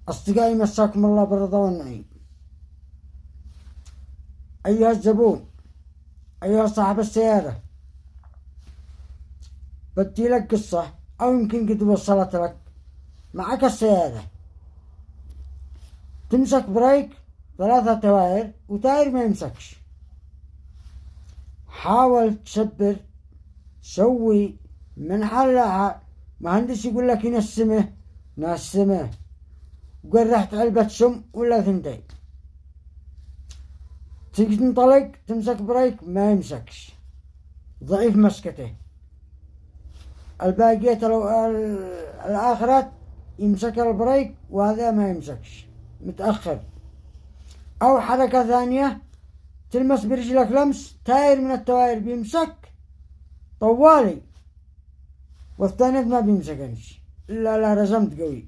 أصدقائي مساكم الله بالرضا والنعيم. أيها الزبون، أيها صاحب السيارة، بدي لك قصة أو يمكن قد وصلت لك. معك السيارة، تمسك بريك 3 تواير وتاير ما يمسكش. حاول تسبر، سوي من حلها. مهندس يقول لك نسمه وقرحت علبة سم ولا 2. تيجي تنطلق تمسك بريك ما يمسكش، ضعيف مسكته. الباقية الآخرات يمسك البريك وهذا ما يمسكش، متأخر. أو حركة ثانية، تلمس برجلك لمس تاير من التواير بيمسك طوالي، والثاني ما بيمسكنش إلا لا رزمت قوي.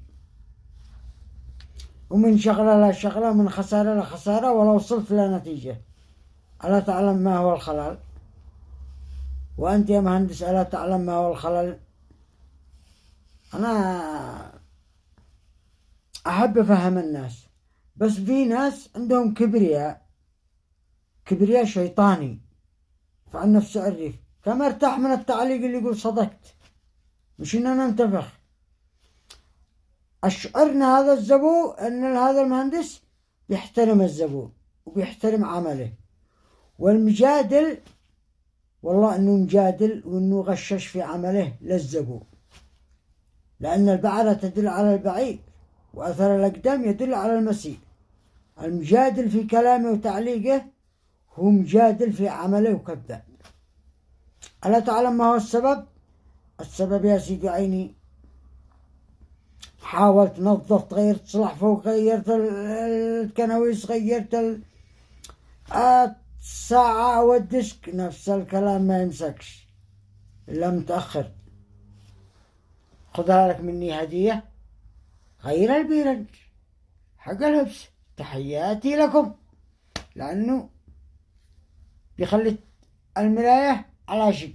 ومن شغلة لشغلة، من خسارة لخسارة، ولا وصلت لنتيجة. ألا تعلم ما هو الخلل؟ وأنت يا مهندس ألا تعلم ما هو الخلل؟ أنا أحب أفهم الناس، بس في ناس عندهم كبرياء شيطاني، فعن نفسه عرف. كما ارتاح من التعليق اللي يقول صدقت، مش إننا ننتفخ. أشعرنا هذا الزبون أن هذا المهندس بيحترم الزبون وبيحترم عمله. والمجادل والله أنه مجادل وأنه غشش في عمله للزبون، لأن البعرة تدل على البعير وأثر الأقدام يدل على المسير. المجادل في كلامه وتعليقه هو مجادل في عمله وكذاب. ألا تعلم ما هو السبب؟ السبب يا سيدي عيني، حاولت نظفت، غيرت صلح فوق، غيرت الكناويس، غيرت الساعة والديسك، نفس الكلام ما يمسكش إلا متأخر. خذها لك مني هدية، غير البيرنج حق الهبس. تحياتي لكم، لأنه بيخلي المراية على شق.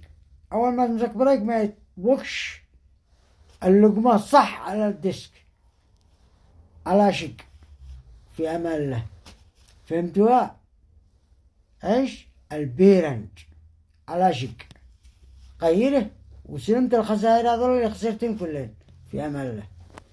أول ما تمسك بريك ما يتوكش اللقمة صح على الديسك على شق، في أمان الله. فهمتوها؟ إيش؟ البيرنج على شق، غيره وسلمت الخسائر هذول اللي خسرتهم كلهم. في أمان الله.